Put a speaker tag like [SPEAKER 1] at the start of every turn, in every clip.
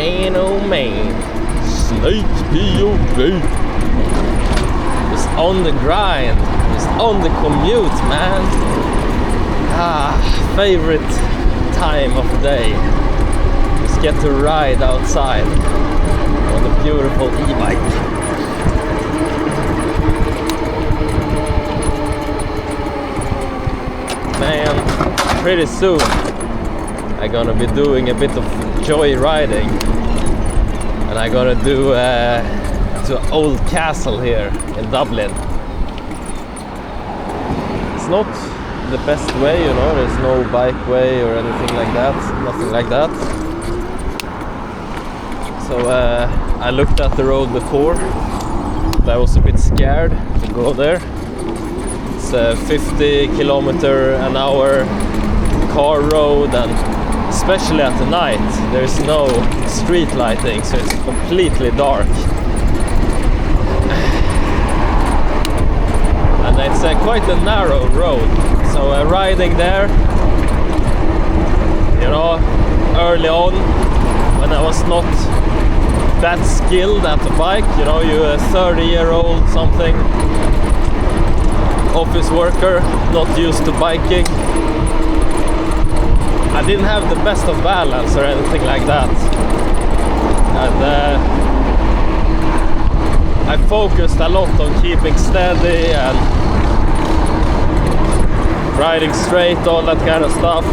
[SPEAKER 1] man, oh man. Snake POV. Just on the grind. Just on the commute, man. Favorite time of the day. Just get to ride outside on a beautiful e-bike. Man, pretty soon I'm gonna be doing a bit of joyriding, and I'm gonna do to an old castle here in Dublin. It's not the best way, you know, there's no bike way or anything like that, nothing like that. So I looked at the road before, but I was a bit scared to go there. It's a 50 kilometer an hour car road, and especially at the night there's no street lighting, so it's completely dark. And it's quite a narrow road, so riding there, you know, early on when I was not that skilled at the bike, you know, you're a 30-year-old something, office worker, not used to biking. I didn't have the best of balance or anything like that, and I focused a lot on keeping steady and riding straight, all that kind of stuff.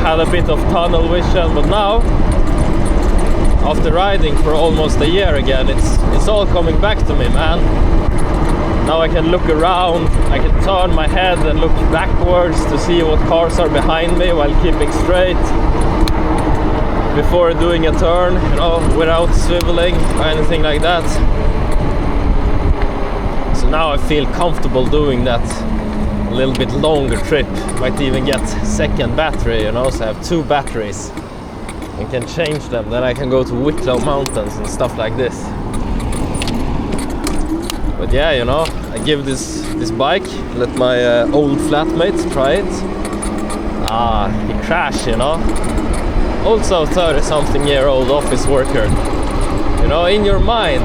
[SPEAKER 1] Had a bit of tunnel vision, but now, after riding for almost a year again, it's all coming back to me, man. Now I can look around, I can turn my head and look backwards to see what cars are behind me while keeping straight before doing a turn, you know, without swiveling or anything like that. So now I feel comfortable doing that a little bit longer trip. Might even get second battery, you know, so I have 2 batteries and can change them. Then I can go to Wicklow Mountains and stuff like this. But yeah, you know, I give this bike, let my old flatmate try it. He crashed, you know. Also 30-something-year-old office worker. You know, in your mind,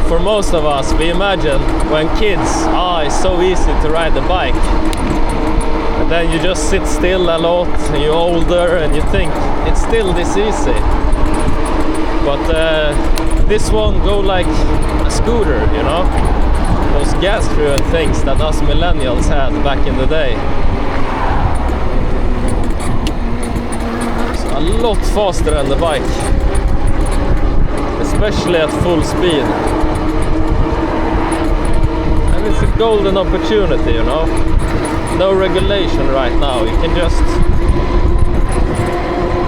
[SPEAKER 1] for most of us, we imagine when kids, it's so easy to ride the bike. And then you just sit still a lot, and you're older, and you think it's still this easy. But this one go like a scooter, you know? Those gas-driven things that us millennials had back in the day. It's a lot faster than the bike. Especially at full speed. And it's a golden opportunity, you know? No regulation right now. You can just...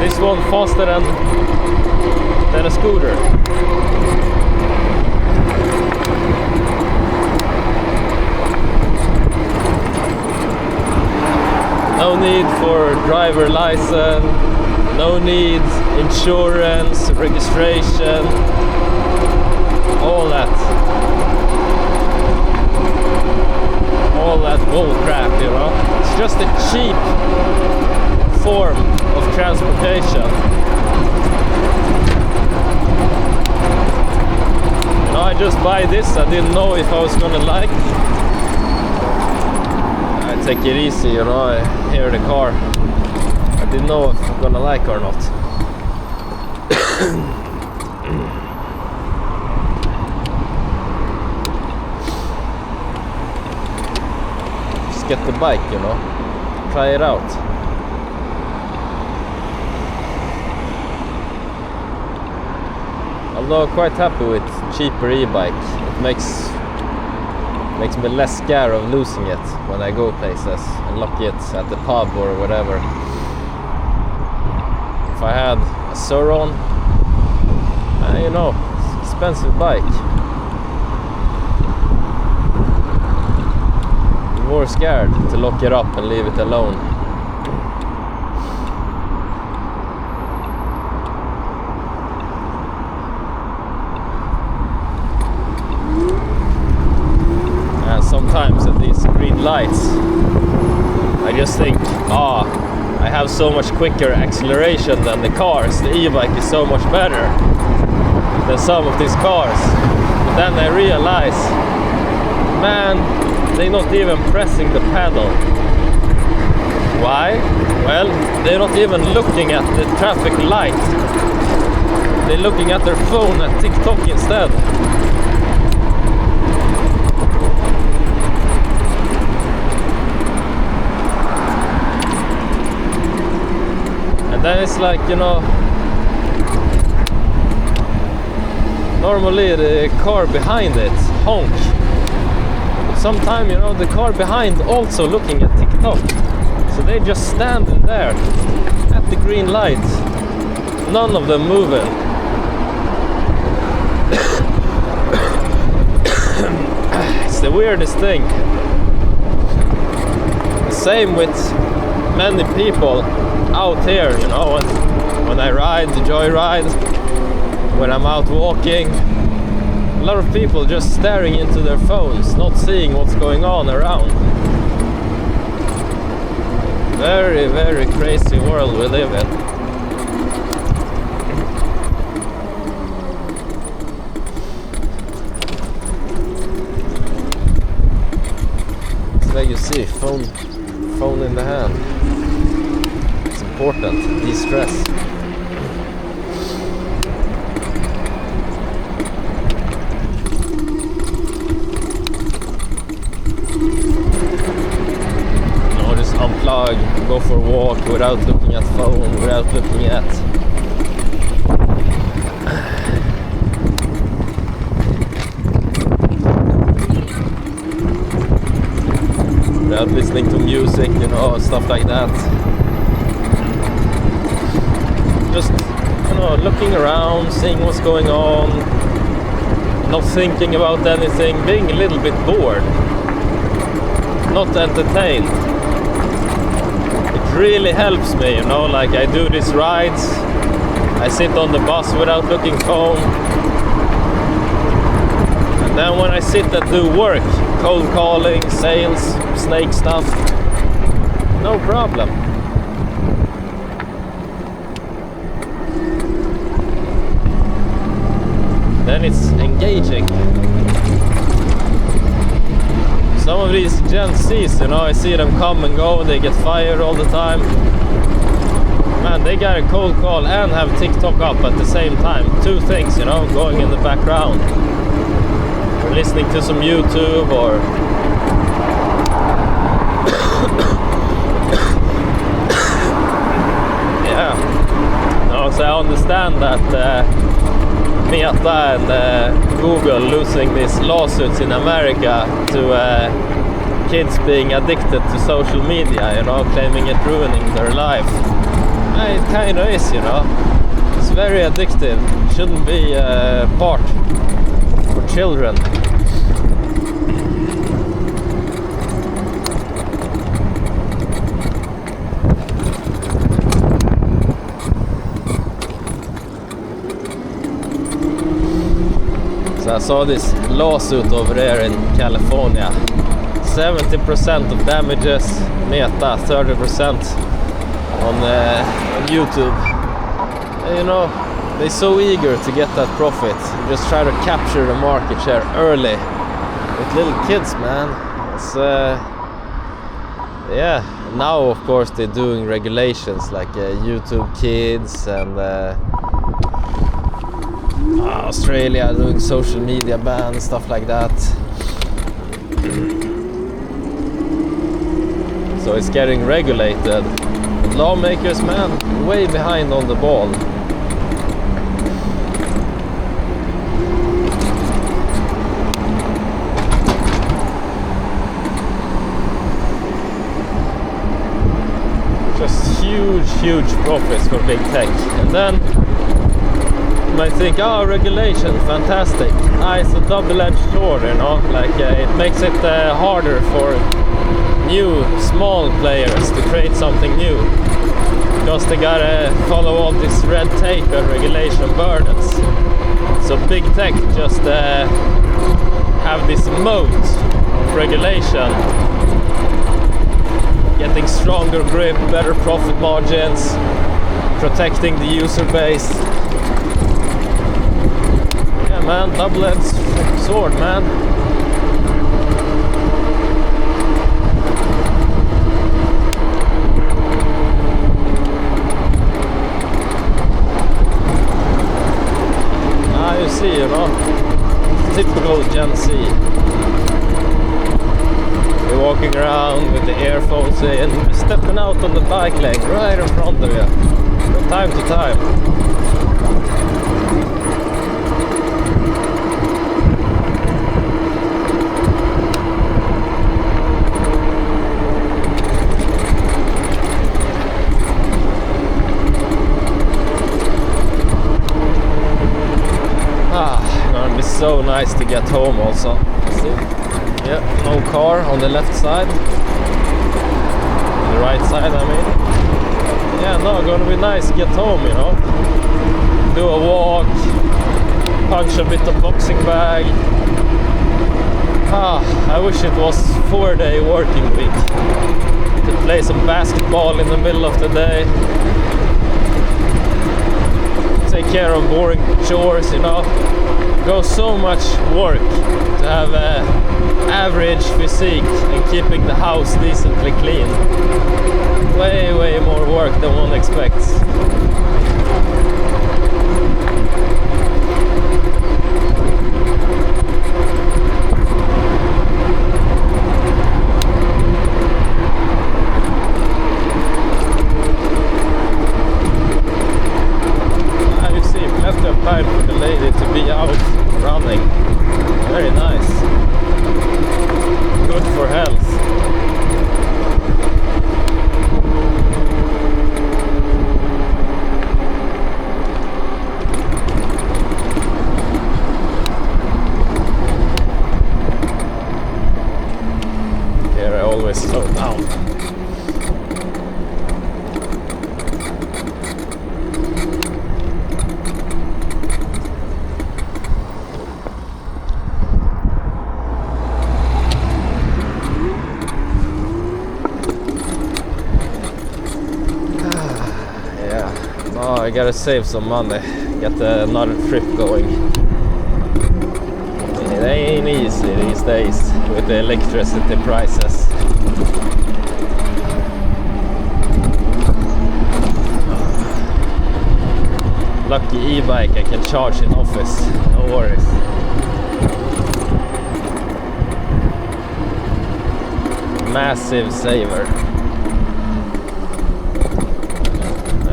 [SPEAKER 1] This one faster than a scooter. No need for driver license, no need insurance, registration, all that bull crap, you know. It's just a cheap form of transportation. You know, I just buy this, I didn't know if I was gonna like. I take it easy, you know, I hear the car. I didn't know if I'm gonna like or not. Just get the bike, you know, try it out. Although quite happy with cheaper e-bike. It makes me less scared of losing it when I go places and lock it at the pub or whatever. If I had a Suron, you know, it's an expensive bike. I'm more scared to lock it up and leave it alone. And sometimes at these green lights, I just think, I I have so much quicker acceleration than the cars. The e-bike is so much better than some of these cars. But then I realize, man, they're not even pressing the pedal. Why? Well, they're not even looking at the traffic light. They're looking at their phone at TikTok instead. And then it's like, you know, normally the car behind it honk. But sometimes, you know, the car behind also looking at TikTok. So they just standing there at the green light. None of them moving. It's the weirdest thing. Same with many people out here, you know, when I ride, joyride, when I'm out walking. A lot of people just staring into their phones, not seeing what's going on around. Very, very crazy world we live in. So there you see, phone in the hand. It's important, de-stress. Unplug, go for a walk without looking at phone, without looking at without listening to music, you know, stuff like that. Just, you know, looking around, seeing what's going on, not thinking about anything, being a little bit bored, not entertained. Really helps me, you know, like I do these rides, I sit on the bus without looking phone, and then when I sit and do work, cold calling, sales, snake stuff, no problem. Then it's engaging. Some of these Gen Zs, you know, I see them come and go, they get fired all the time. Man, they got a cold call and have TikTok up at the same time. Two things, you know, going in the background. Or listening to some YouTube or... yeah. No, so I understand that Meta and Google losing these lawsuits in America to kids being addicted to social media, you know, claiming it ruining their life. It kind of is, you know. It's very addictive. Shouldn't be a part for children. So I saw this lawsuit over there in California. 70% of damages, Meta, 30% on YouTube. And, you know, they're so eager to get that profit. Just try to capture the market share early with little kids, man. It's yeah. Now, of course, they're doing regulations like YouTube Kids and Australia doing social media ban, stuff like that. So it's getting regulated. But lawmakers, man, way behind on the ball. Just huge profits for big tech. And then you might think, oh, regulation, fantastic. It's a double-edged sword, you know, like it makes it harder for new, small players to create something new. Because they gotta follow all this red tape and regulation burdens. So big tech just have this moat of regulation, getting stronger grip, better profit margins, protecting the user base. Yeah, man, double-edged sword, man. You see, you know, typical Gen Z. You're walking around with the earphones in, stepping out on the bike lane right in front of you, from time to time. It'd be so nice to get home also. See? Yeah, no car on the left side. The right side, I mean. Yeah, no, gonna be nice to get home, you know. Do a walk, punch a bit of boxing bag. I wish it was 4-day working week. Could play some basketball in the middle of the day. Take care of boring chores, you know. Go so much work to have an average physique and keeping the house decently clean. Way more work than one expects. You see, plenty of time for the lady to be out running. Very nice. Good for health. Here I always slow down. Oh, I gotta save some money, get another trip going. It ain't easy these days with the electricity prices. Lucky e-bike I can charge in office, no worries. Massive saver.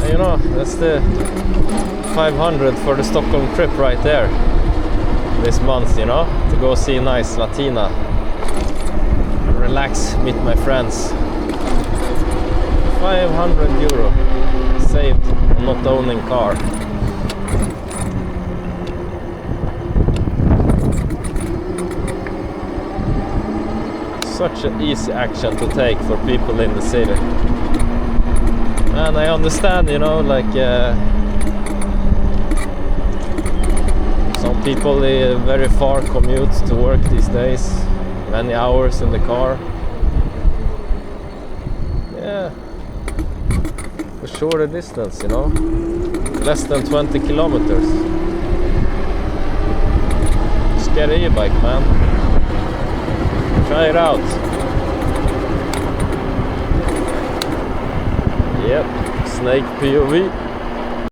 [SPEAKER 1] You know, that's the 500 for the Stockholm trip right there this month, you know, to go see nice Latina, relax, meet my friends. 500 euro saved on not owning car. Such an easy action to take for people in the city. And I understand, you know, like some people very far commute to work these days, many hours in the car. Yeah, for shorter distance, you know, less than 20 kilometers. Just get an e-bike, man. Try it out. Yep, Snake POV.